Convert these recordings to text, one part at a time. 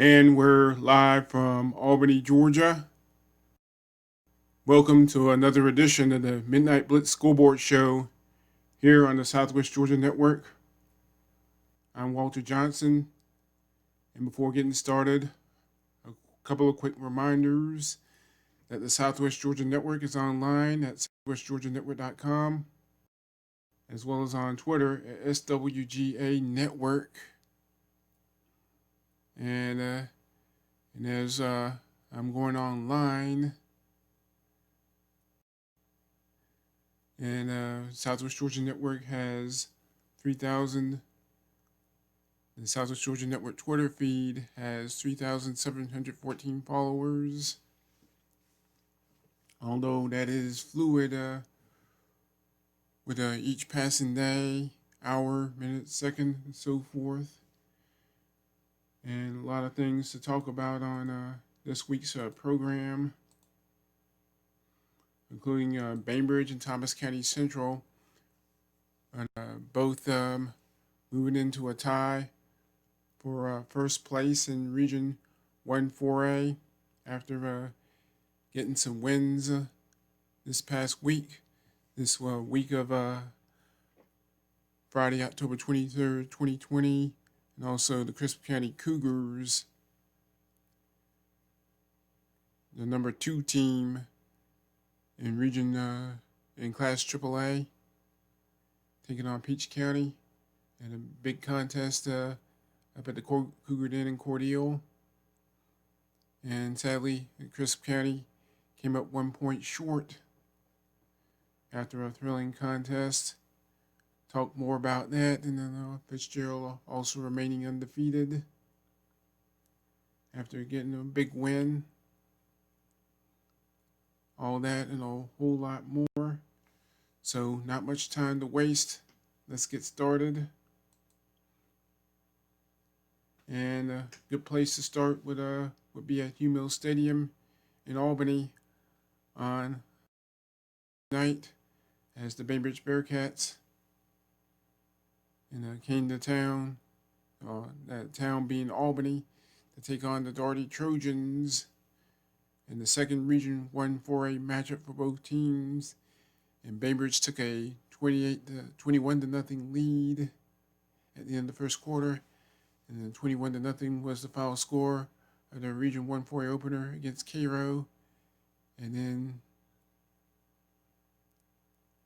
And we're live from Albany, Georgia. Welcome to another edition of the Midnight Blitz Scoreboard Show here on the Southwest Georgia Network. I'm Walter Johnson, and before getting started, a couple of quick reminders that the Southwest Georgia Network is online at southwestgeorgianetwork.com, as well as on Twitter at SWGA Network. And as I'm going online, and Southwest Georgia Network has 3,000. The Southwest Georgia Network Twitter feed has 3,714 followers. Although that is fluid with each passing day, hour, minute, second, and so forth. And a lot of things to talk about on this week's program, including Bainbridge and Thomas County Central, both moving into a tie for first place in Region 1-4A after getting some wins this past week. This week of Friday, October 23rd, 2020, and also the Crisp County Cougars, the number 2 team in Region in Class AAA, taking on Peach County in a big contest up at the Cougar Den in Cordele. And sadly, Crisp County came up 1 point short after a thrilling contest. Talk more about that, and then Fitzgerald also remaining undefeated after getting a big win. All that and a whole lot more. So not much time to waste. Let's get started. And a good place to start would be at Hugh Mills Stadium in Albany on night as the Bainbridge Bearcats came to town, that town being Albany, to take on the Daugherty Trojans in the second Region 1-4A matchup for both teams. And Bainbridge took a 21-0 lead at the end of the first quarter. And then 21-0 was the final score of their Region 1-4A opener against Cairo. And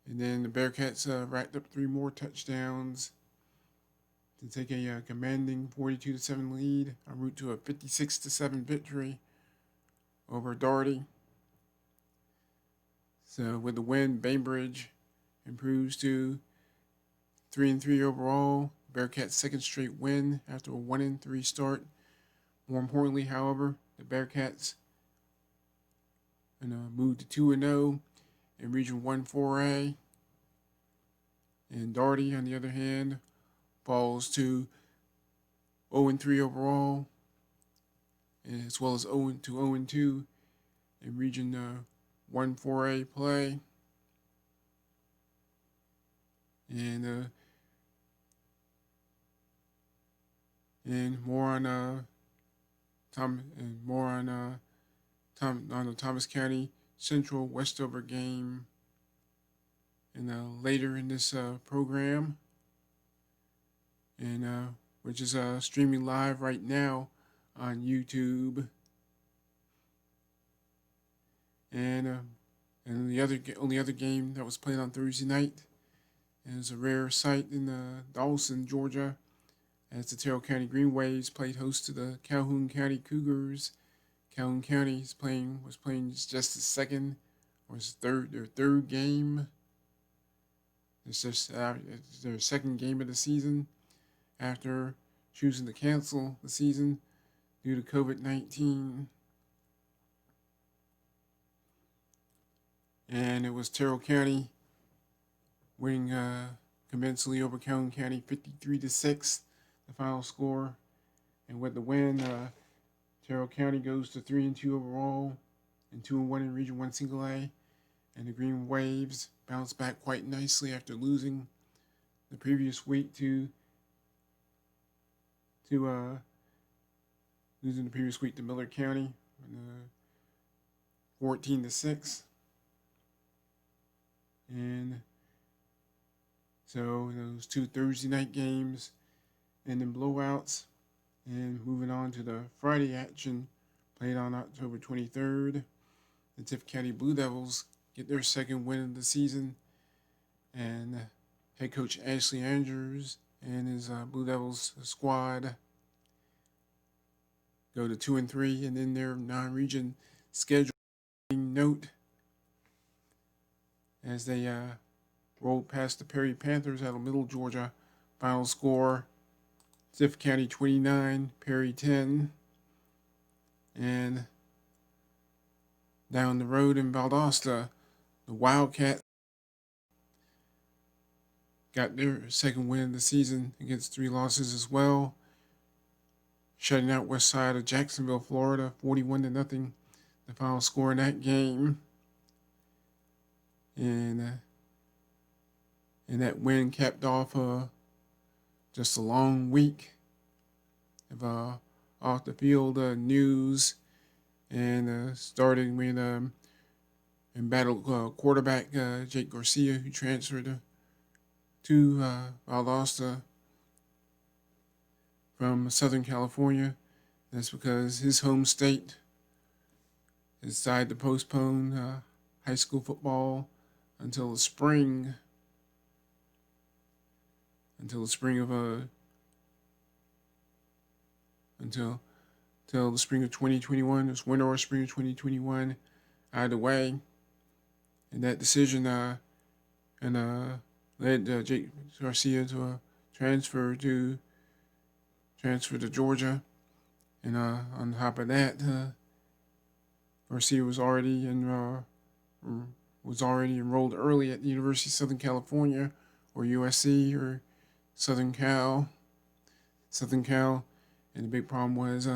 then the Bearcats racked up 3 more touchdowns to take a commanding 42-7 lead en route to a 56-7 victory over Daugherty. So with the win, Bainbridge improves to 3-3 overall. Bearcats' second straight win after a 1-3 start. More importantly, however, the Bearcats moved to 2-0 in Region 1-4A. And Daugherty, on the other hand, falls to 0-3 overall, and as well as 0-2 in Region 1-4A play. And more on the Thomas County Central Westover game and later in this program, and which is streaming live right now on YouTube. And the only other game that was played on Thursday night, and it's a rare sight in Dawson, Georgia, as the Terrell County Green Waves played host to the Calhoun County Cougars. Calhoun County was playing just their third game. It's just their second game of the season after choosing to cancel the season due to COVID-19. And it was Terrell County winning convincingly over Calhoun County 53-6, the final score. And with the win, Terrell County goes to 3-2 overall and 2-1 in Region 1 Single A. And the Green Waves bounced back quite nicely after losing the previous week to losing the previous week to Miller County, 14-6. And so those two Thursday night games and then blowouts. And moving on to the Friday action played on October 23rd. The Tift County Blue Devils get their second win of the season. And head coach Ashley Andrews and his Blue Devils squad go to 2-3, and in their non-region scheduling note, as they rolled past the Perry Panthers out of Middle Georgia. Final score: Tift County 29, Perry 10. And down the road in Valdosta, the Wildcats got their second win of the season against 3 losses as well, shutting out West Side of Jacksonville, Florida, 41-0. The final score in that game. And that win capped off just a long week of off the field news, and starting with embattled quarterback Jake Garcia, who transferred to Valdosta from Southern California. That's because his home state decided to postpone high school football until the spring of until the spring of 2021. It's winter or spring of 2021, either way. And that decision led Jake Garcia to transfer to Georgia. And on top of that, Garcia was already enrolled early at the University of Southern California, or USC, or Southern Cal. And the big problem was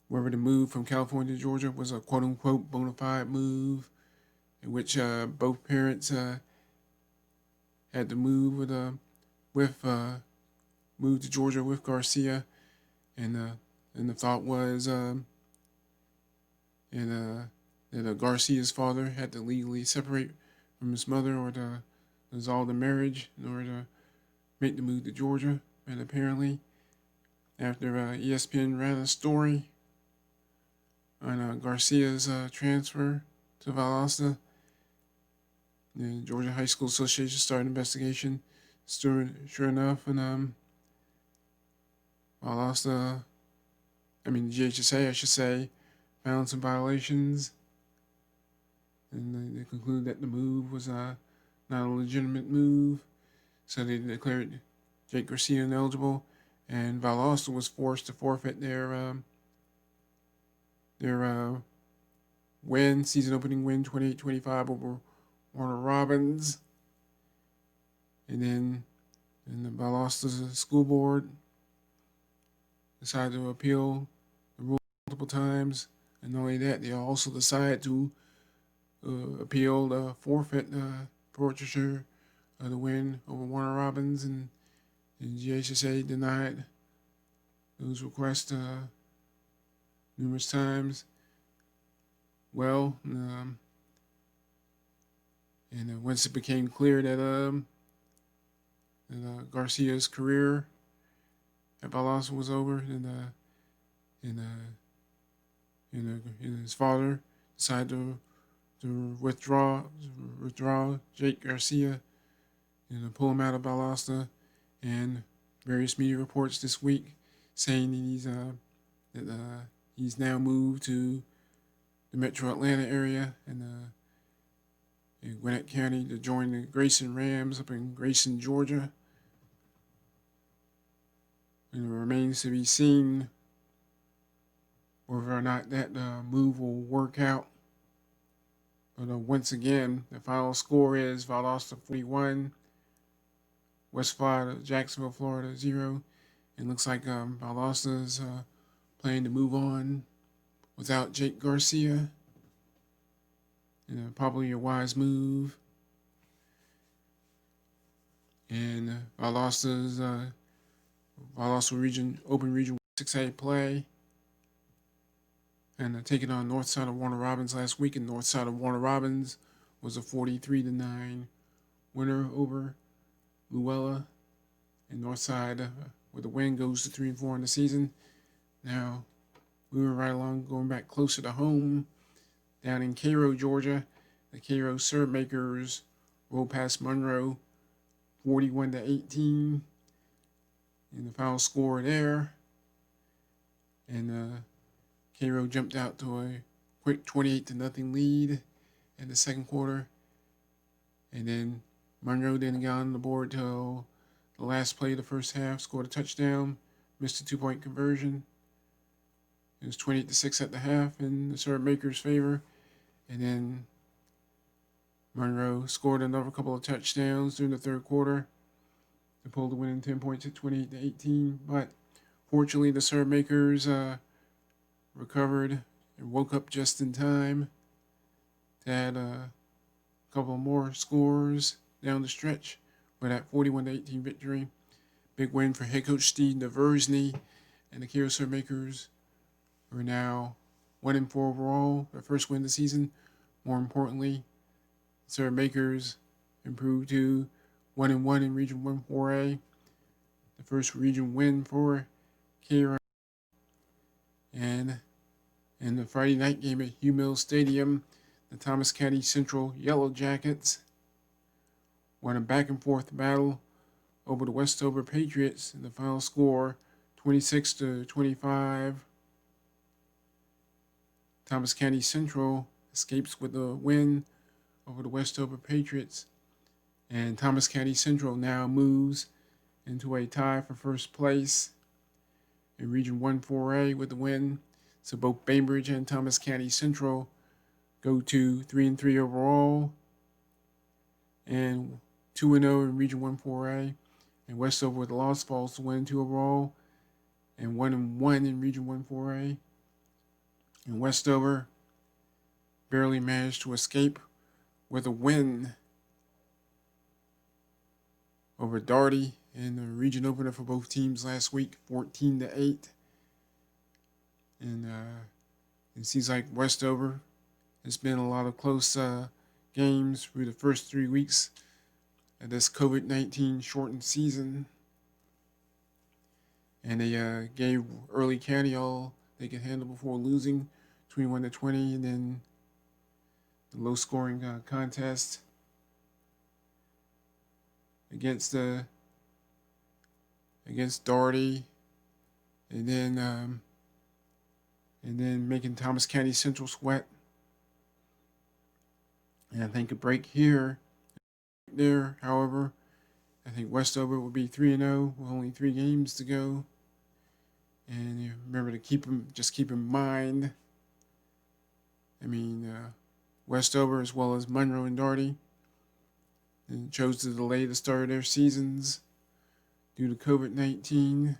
wherever the move from California to Georgia was a quote-unquote bona fide move, in which both parents had to move move to Georgia with Garcia, and the thought was that Garcia's father had to legally separate from his mother or to dissolve the marriage in order to make the move to Georgia. And apparently, after ESPN ran a story on Garcia's transfer to Valdosta, the Georgia High School Association started an investigation. Sure enough, and Valdosta, GHSA, I should say, found some violations, and they concluded that the move was not a legitimate move, so they declared Jake Garcia ineligible, and Valdosta was forced to forfeit their season opening win, 28-25 over Warner Robins. And then the Valdosta School Board decided to appeal the rule multiple times. And not only that, they also decided to appeal the forfeiture of the win over Warner Robins, and GHSA denied those requests numerous times. Well, and once it became clear that Garcia's career at Valdosta was over, and his father decided to withdraw Jake Garcia and pull him out of Valdosta. And various media reports this week saying that he's now moved to the Metro Atlanta area and in Gwinnett County to join the Grayson Rams up in Grayson, Georgia. And it remains to be seen whether or not that move will work out. But once again, the final score is Valdosta 41, West Florida, Jacksonville, Florida 0. It looks like Valdosta is planning to move on without Jake Garcia. Probably a wise move. And Valdosta is while also open region 6A play. And taking on north side of Warner Robins last week, and north side of Warner Robins was a 43-9 winner over Luella. And north side, where the win, goes to 3-4 in the season. Now, we were right along, going back closer to home, down in Cairo, Georgia. The Cairo Syrup Makers rolled past Monroe 41-18 in the final score there. And Cairo jumped out to a quick 28-0 lead in the second quarter. And then Monroe didn't get on the board till the last play of the first half, scored a touchdown, missed a 2-point conversion. It was 28-6 at the half in the Syrup Makers' favor. And then Monroe scored another couple of touchdowns during the third quarter to pull the winning 10 points at 28-18. But fortunately, the Syrup Makers recovered and woke up just in time to add a couple more scores down the stretch with that 41-18 victory. Big win for head coach Steve Naversny, and the Cairo Syrup Makers are now 1-4 overall, their first win of the season. More importantly, Syrup Makers improved to 1-1 in Region 1 4A, the first region win for Cairo. And in the Friday night game at Hugh Mills Stadium, the Thomas County Central Yellow Jackets won a back-and-forth battle over the Westover Patriots in the final score, 26-25. Thomas County Central escapes with a win over the Westover Patriots, and Thomas County Central now moves into a tie for first place in Region 1 4A with the win. So both Bainbridge and Thomas County Central go to 3-3 overall and 2-0 in Region 1 4A. And Westover with the loss falls to 1-2 overall and 1-1 in Region 1 4A. And Westover barely managed to escape with a win over Darty in the region opener for both teams last week, 14-8. And it seems like Westover has been a lot of close games through the first 3 weeks of this COVID-19 shortened season. And they gave Early County all they could handle before losing 21-20, and then the low-scoring contest against Darty, and then making Thomas County Central sweat. And I think a break here, there. However, I think Westover will be 3-0 with only 3 games to go. And you remember to keep in mind. I mean, Westover as well as Monroe and Darty, and chose to delay the start of their seasons due to COVID-19.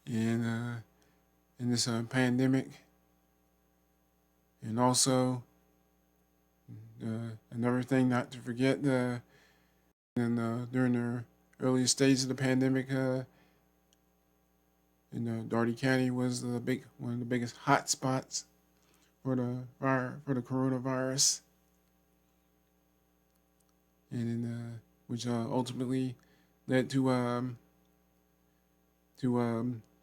And in this pandemic. And also, another thing not to forget, during the earliest stages of the pandemic, in Darty County was one of the biggest hot spots for the coronavirus, and which ultimately led to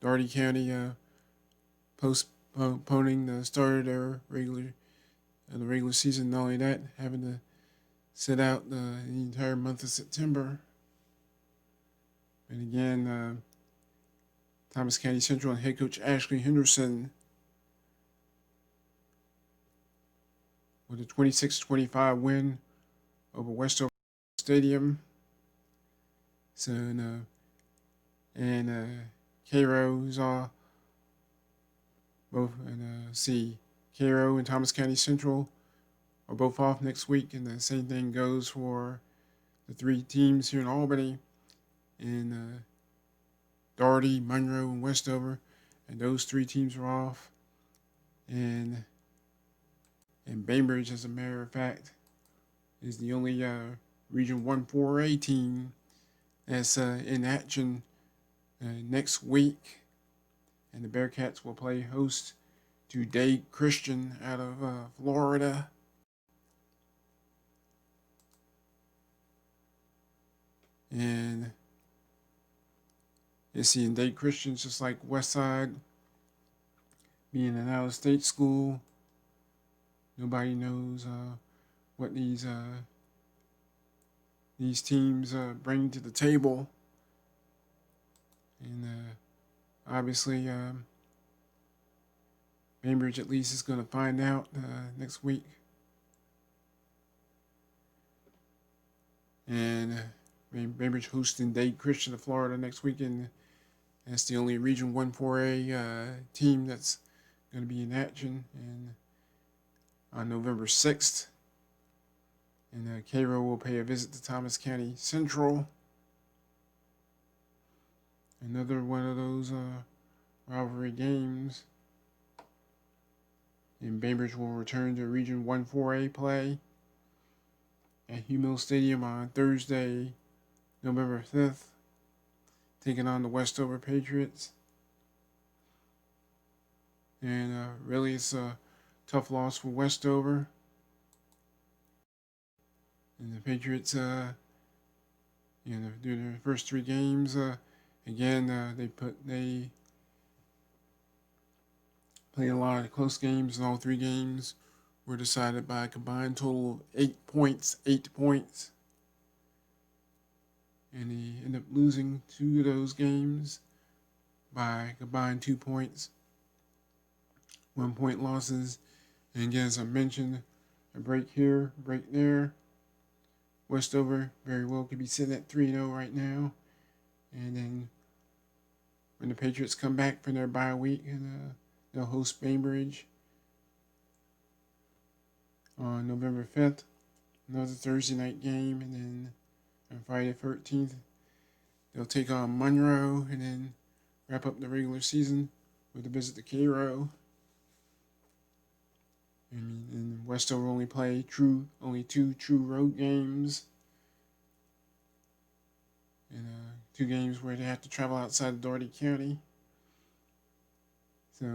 Darty County postponing the start of their regular season. Not only that, having to sit out the entire month of September. And again, Thomas County Central and head coach Ashley Henderson with a 26-25 win over Westover Stadium. So, Cairo is both, and Cairo and Thomas County Central are both off next week, and the same thing goes for the 3 teams here in Albany, and Darty, Monroe, and Westover, and those 3 teams are off, and Bainbridge, as a matter of fact, is the only Region 1 4A team that's in action next week. And the Bearcats will play host to Dade Christian out of Florida. And you see, in Dade Christian's just like Westside, being an out-of-state school. Nobody knows what these teams bring to the table, and obviously, Bainbridge at least is going to find out next week. And Bainbridge hosting Dade Christian of Florida next week, and that's the only Region 1 4A team that's going to be in action. And on November 6th, and Cairo will pay a visit to Thomas County Central. Another one of those rivalry games. And Bainbridge will return to Region 1 4A play at Hugh Stadium on Thursday, November 5th, taking on the Westover Patriots. And really, it's a tough loss for Westover. And the Patriots, through their first three games, again, they played a lot of close games, and all three games were decided by a combined total of 8 points. And they ended up losing two of those games by a combined 2 points. 1 point losses. And again, as I mentioned, a break here, break there. Westover very well could be sitting at 3-0 right now. And then when the Patriots come back from their bye week, and they'll host Bainbridge on November 5th, another Thursday night game. And then on Friday the 13th, they'll take on Monroe, and then wrap up the regular season with a visit to Cairo. And Westover only play only two true road games, and 2 games where they have to travel outside of Doherty County. So,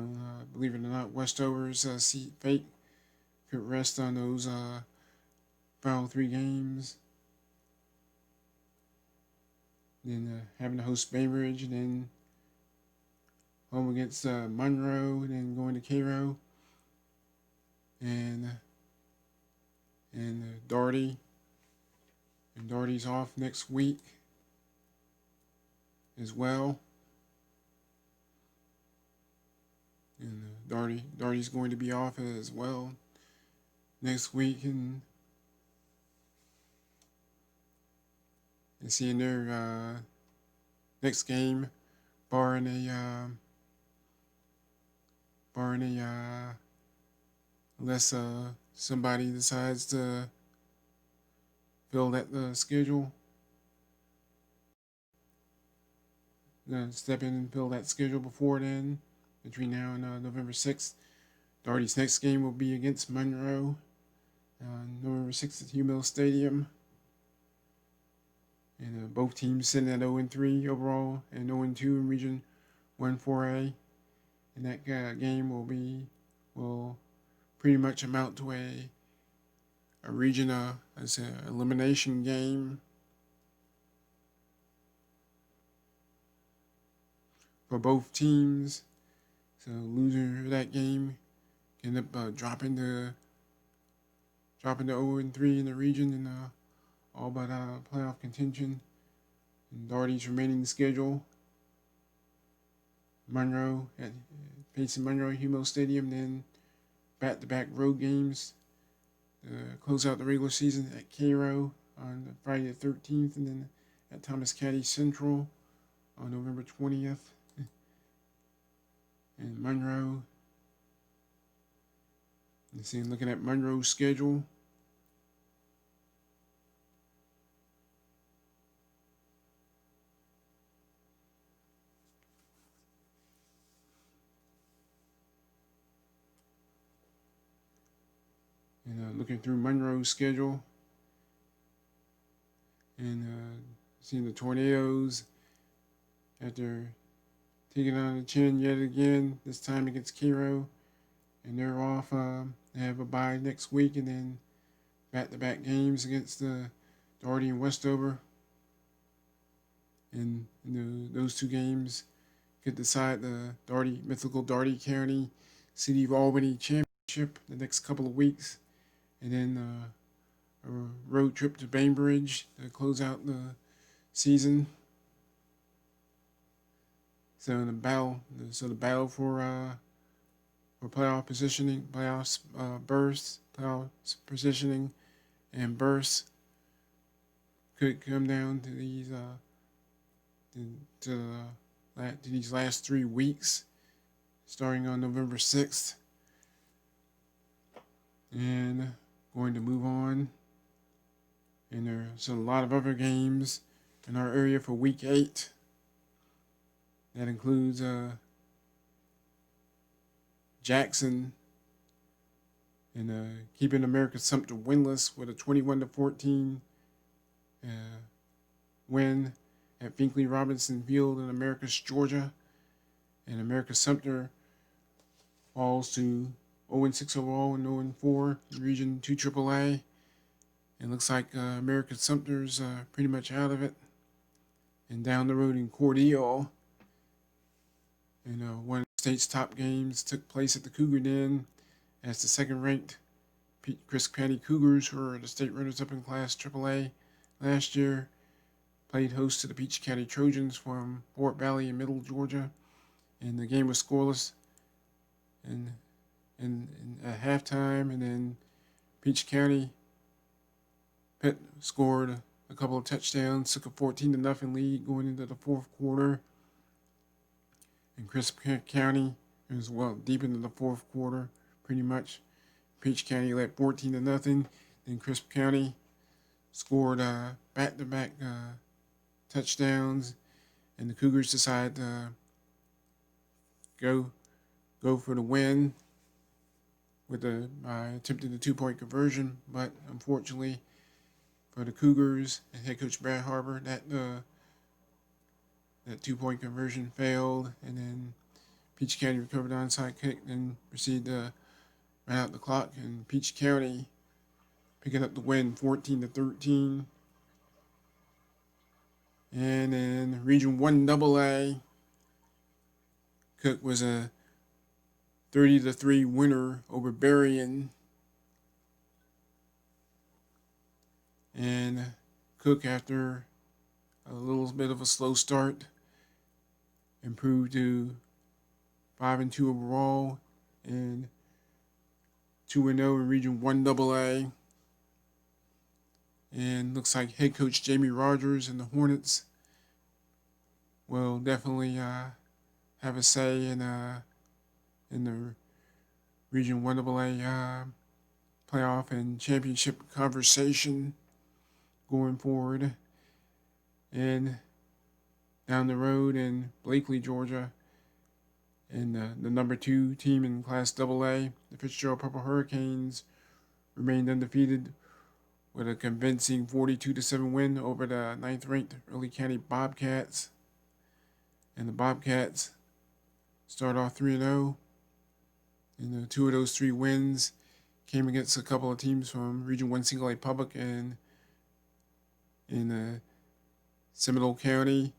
believe it or not, Westover's fate could rest on those final 3 games. Then having to host Bainbridge, and then home against Monroe, and then going to Cairo. And Doherty. And Doherty's off next week as well. And Doherty's going to be off as well next week. And see in their next game, barring unless somebody decides to fill that schedule, step in and fill that schedule before then, between now and November 6th. Doherty's next game will be against Monroe on November 6th at Hugh Stadium. And both teams sitting at 0-3 overall and 0-2 in Region 1 4A. And that game will pretty much amount to a region as an elimination game for both teams. So loser of that game can end up dropping to 0-3 in the region, and all but playoff contention. And Doherty's remaining schedule: Monroe facing Monroe at Hugh Stadium, then back-to-back road games close out the regular season at Cairo on Friday the 13th, and then at Thomas County Central on November 20th. And Monroe, looking at Monroe's schedule, and looking through Monroe's schedule, and seeing the Tornadoes after taking on the chin yet again, this time against Cairo. And they're off. They have a bye next week, and then back-to-back games against Doherty and Westover. And those two games could decide the mythical Doherty County City of Albany Championship the next couple of weeks. And then a road trip to Bainbridge to close out the season. So the battle for playoff positioning, playoffs berths, playoffs positioning, and berths could come down to these to these last 3 weeks, starting on November 6th, and going to move on. And there's a lot of other games in our area for Week 8. That includes Jackson and keeping America Sumter winless with a 21-14 win at Finkley Robinson Field in Americus, Georgia. And America Sumter falls to 0-6 overall and 0-4 in Region 2 AAA. It looks like America Sumter's pretty much out of it. And down the road in Cordele, and one of the state's top games took place at the Cougar Den as the second-ranked Crisp County Cougars, who were the state runners-up in Class AAA last year, played host to the Peach County Trojans from Fort Valley in Middle Georgia, and the game was scoreless. And at halftime, and then Peach County Pitt scored a couple of touchdowns, took a 14-0 lead going into the fourth quarter. And Crisp County, as well, deep into the fourth quarter, pretty much. Peach County led 14-0. Then Crisp County scored back-to-back touchdowns, and the Cougars decided to go for the win with attempting the 2-point conversion, but unfortunately for the Cougars and head coach Brad Harbor, that 2-point conversion failed, and then Peach County recovered onside kick and proceeded to run out the clock, and Peach County picking up the win 14-13. And in Region 1 AA, Cook was a 30-3 winner over Berrien. And Cook, after a little bit of a slow start, improved to 5-2 overall and 2-0 in Region 1 AA. And looks like head coach Jamie Rogers and the Hornets will definitely have a say in the Region 1 AA playoff and championship conversation going forward. And down the road in Blakely, Georgia, and the number 2 team in Class AA, the Fitzgerald Purple Hurricanes, remained undefeated with a convincing 42-7 win over the 9th-ranked Early County Bobcats. And the Bobcats start off 3-0, and 2 of those 3 wins came against a couple of teams from Region 1 Single A Public and in Seminole County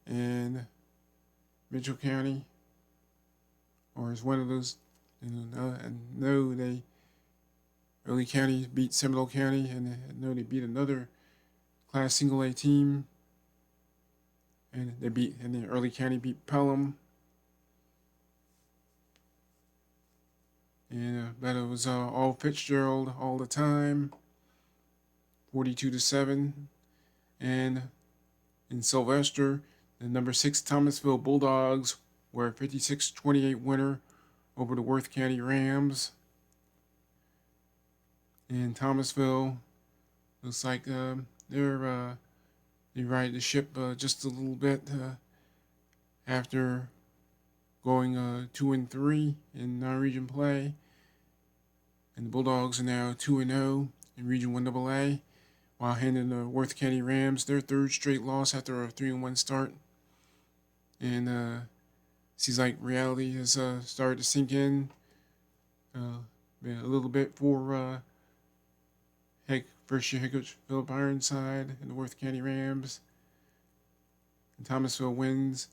and Mitchell County, or is one of those, Early County beat Seminole County, and I know they beat another Class Single A team, and then Early County beat Pelham, and but it was all Fitzgerald all the time, 42-7, and in Sylvester, the number 6 Thomasville Bulldogs were a 56-28 winner over the Worth County Rams. And Thomasville looks like they ride the ship just a little bit after going 2-3 in non-region play, and the Bulldogs are now 2-0 in Region 1 AA while handing the Worth County Rams their third straight loss after a 3-1 start. And seems like reality has started to sink in a little bit for first-year head coach Philip Ironside and the Worth County Rams. And Thomasville wins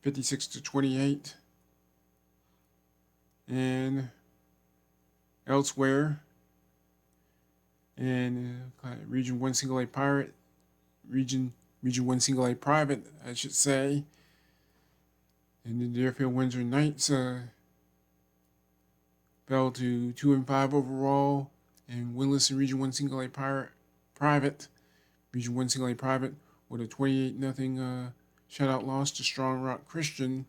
56-28. And elsewhere, and Region 1 Single A Pirate, Region 1 Single A Private, I should say. And the Deerfield Windsor Knights fell to 2-5 overall, and winless in Region 1 Single A Private, Region 1 Single A Private, with a 28-0 shutout loss to Strong Rock Christian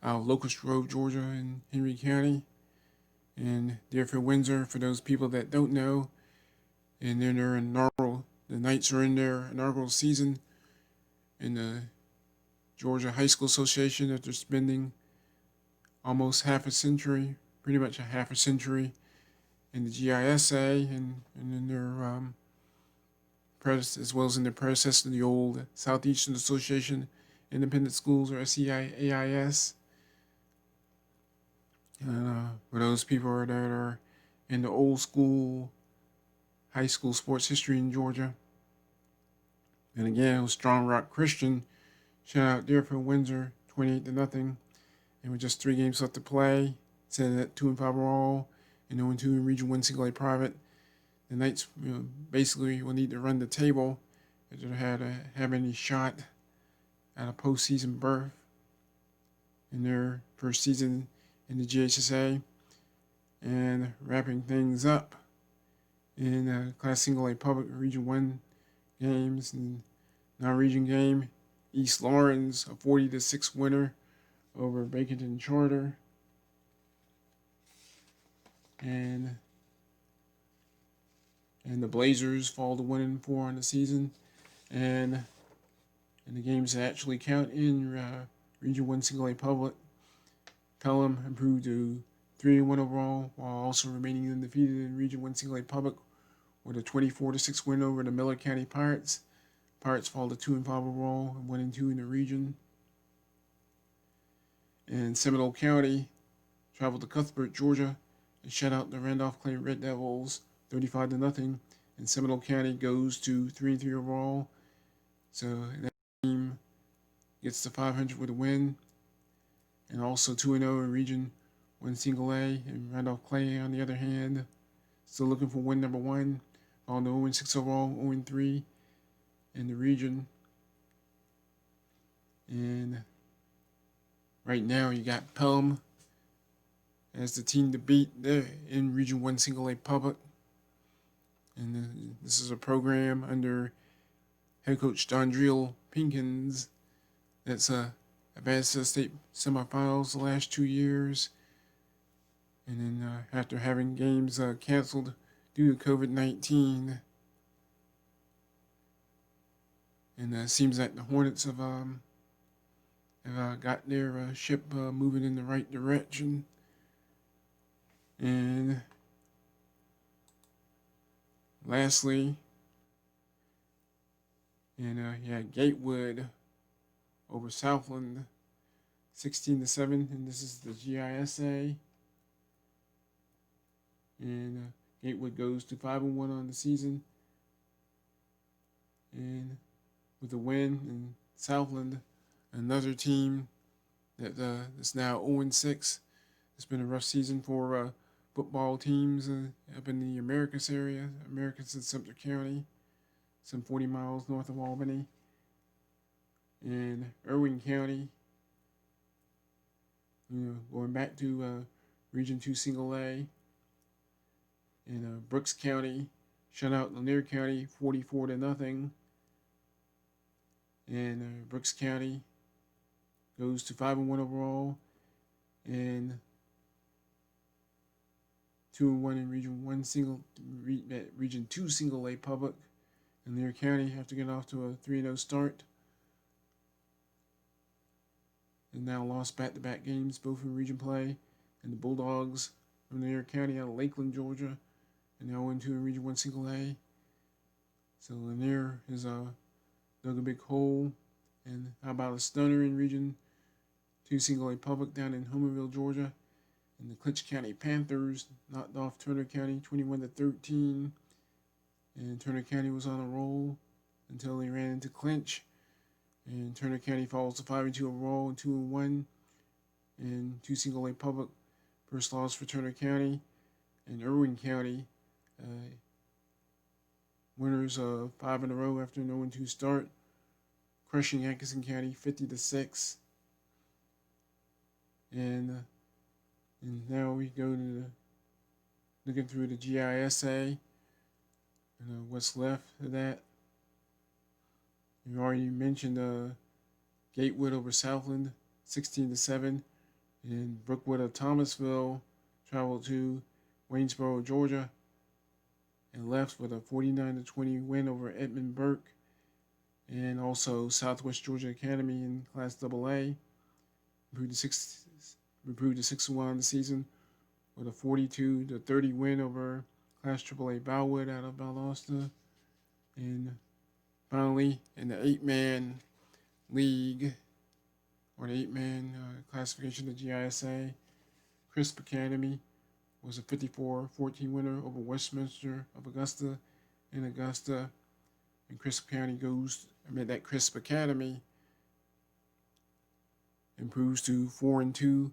out of Locust Grove, Georgia, in Henry County. And Deerfield Windsor, for those people that don't know, and then they're inaugural. The Knights are in their inaugural season in the Georgia High School Association after spending almost half a century, pretty much a half a century, in the GISA and in their as well as in their predecessor, the old Southeastern Association Independent Schools, or SEIAIS. And for those people that are in the old school high school sports history in Georgia. And again, it was Strong Rock Christian. Shout out Deerfield Windsor, 28-0. And with just 3 games left to play, sitting at 2-5 overall, and 0-2 in Region 1 Single A Private. The Knights basically will need to run the table if they have any shot at a postseason berth in their first season in the GHSA. And wrapping things up in Class Single A Public Region 1 games and non-region game, East Lawrence, a 40-6 winner over Baconton Charter. And the Blazers fall to 1-4 on the season. And in the games that actually count in Region 1 Single A Public, Pelham improved to 3-1 overall, while also remaining undefeated in Region 1 Single A Public with a 24-6 win over the Miller County Pirates. Pirates fall to 2-5 overall and 1-2 in the region. And Seminole County traveled to Cuthbert, Georgia, and shut out the Randolph Clay Red Devils 35-0. And Seminole County goes to 3-3 overall. So that team gets to 500 with a win. And also 2-0 in Region 1 Single A. And Randolph Clay, on the other hand, still looking for win number 1. On the 0-6 overall, 0-3 in the region. And right now you got Pelham as the team to beat there in Region 1 Single A Public. And this is a program under head coach Dondriel Pinkins that's advanced to the state semifinals the last 2 years. And then after having games canceled due to COVID-19, and it seems like the Hornets have got their ship moving in the right direction. And lastly, Gatewood over Southland, 16-7, and this is the GISA. And Gatewood goes to 5-1 on the season, and with a win. And Southland, another team that is now 0-6. It's been a rough season for football teams up in the Americus area, Americus in Sumter County, some 40 miles north of Albany. And Irwin County, going back to Region 2 Single A. And Brooks County shut out Lanier County 44-0. And Brooks County goes to 5-1 overall and 2-1 in Region 2 Single A Public. And Lanier County have to get off to a 3-0 start. And now lost back-to-back games, both in region play. And the Bulldogs from Lanier County out of Lakeland, Georgia, and now 0-2 in Region 1 Single A. So Lanier is dug a big hole. And how about a stunner in Region 2 Single A Public down in Homerville, Georgia? And the Clinch County Panthers knocked off Turner County 21-13. And Turner County was on a roll until they ran into Clinch. And Turner County falls to 5-2 overall and 2-1. And 2 Single A Public, first loss for Turner County. And Irwin County, winners of 5 in a row after an 0-2 start, crushing Atkinson County 50-6. And now we go to looking through the GISA. What's left of that. You already mentioned Gatewood over Southland, 16-7, and Brookwood of Thomasville traveled to Waynesboro, Georgia, and left with a 49-20 win over Edmund Burke, and also Southwest Georgia Academy in Class AA improved to 6-1 on the season with a 42-30 win over Class AAA Bellwood out of Valdosta. And finally, in the 8-man league, or the 8-man classification of GISA, Crisp Academy was a 54-14 winner over Westminster of Augusta in Augusta. And Crisp County that Crisp Academy improves to 4-2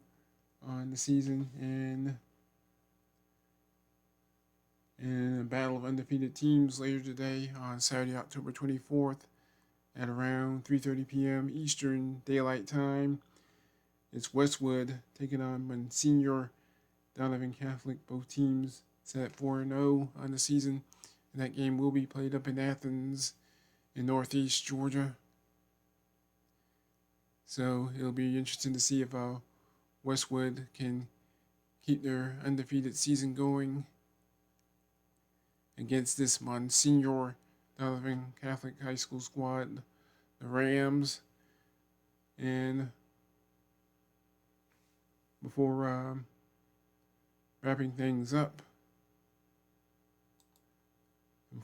on the season. And a battle of undefeated teams later today on Saturday, October 24th at around 3:30 p.m. Eastern Daylight Time. It's Westwood taking on Monsignor Donovan Catholic. Both teams set 4-0 on the season. And that game will be played up in Athens in Northeast Georgia. So it'll be interesting to see if Westwood can keep their undefeated season going against this Monsignor Donovan Catholic High School squad, the Rams. And before wrapping things up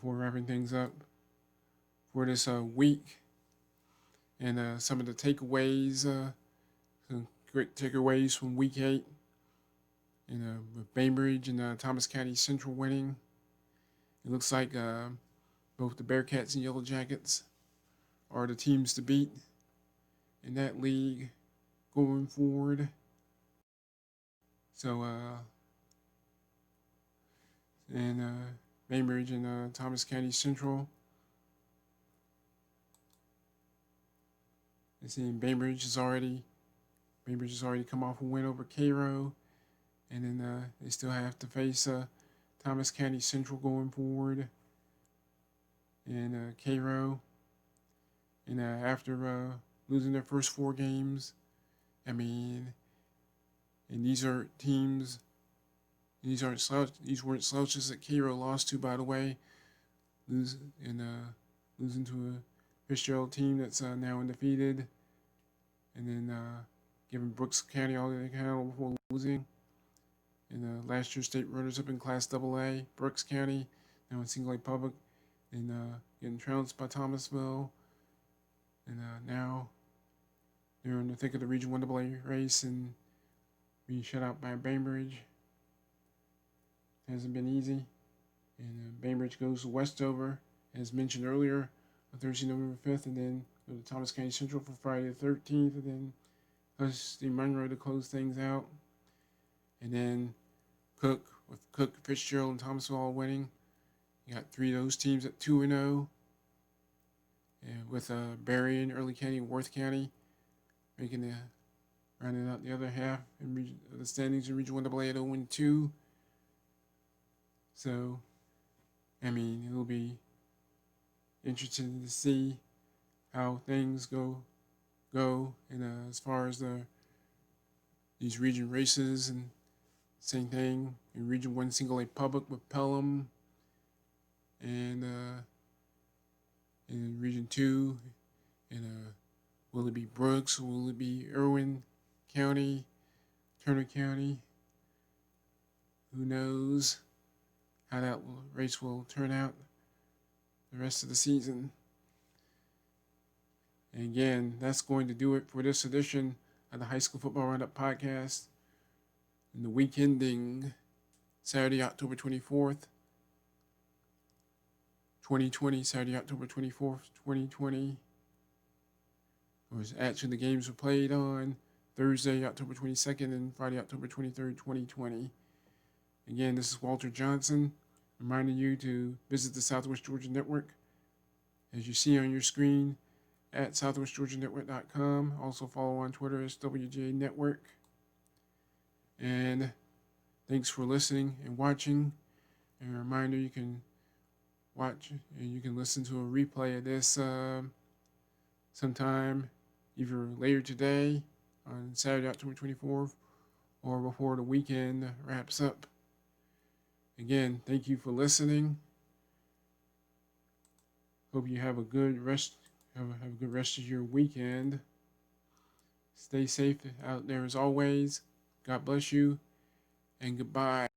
for this week, and some of the takeaways, some great takeaways from Week 8, with Bainbridge and Thomas County Central winning. It looks like both the Bearcats and Yellow Jackets are the teams to beat in that league going forward. So, Bainbridge and Thomas County Central. I see Bainbridge has already come off a win over Cairo, and then they still have to face Thomas County Central going forward, and Cairo. And after losing their first 4 games, and these are teams. These weren't slouches that Cairo lost to, by the way. Losing to a Fitzgerald team that's now undefeated, and then giving Brooks County all they can handle before losing. And last year's state runners-up in Class AA, Brooks County, now in Single A Public, and getting trounced by Thomasville. And now they're in the thick of the Region 1 AA race and being shut out by Bainbridge. Hasn't been easy. And Bainbridge goes to Westover, as mentioned earlier, on Thursday, November 5th, and then go to Thomas County Central for Friday the 13th, and then Husty Monroe to close things out. And then Cook, Fitzgerald, and Thomasville all winning. You got 3 of those teams at 2-0. And with Berrien, Early County, and Worth County rounding out the other half of the standings in Region 1 AA at 0-2. So, it'll be interesting to see how things go, and as far as these region races, and same thing in Region 1 Single A Public with Pelham, and in Region 2, and will it be Brooks, will it be Irwin County, Turner County? Who knows how that race will turn out. the rest of the season. And again, that's going to do it for this edition of the High School Football Roundup podcast. In the week ending Saturday, October 24th, 2020, Saturday, October 24th, 2020. Actually, the games were played on Thursday, October 22nd, and Friday, October 23rd, 2020. Again, this is Walter Johnson, reminding you to visit the Southwest Georgia Network, as you see on your screen, at southwestgeorgianetwork.com. Also follow on Twitter as WGA Network. And thanks for listening and watching. And a reminder, you can watch and you can listen to a replay of this sometime either later today on Saturday, October 24th, or before the weekend wraps up. Again, thank you for listening. Hope you have a good rest. Have a good rest of your weekend. Stay safe out there as always. God bless you, and goodbye.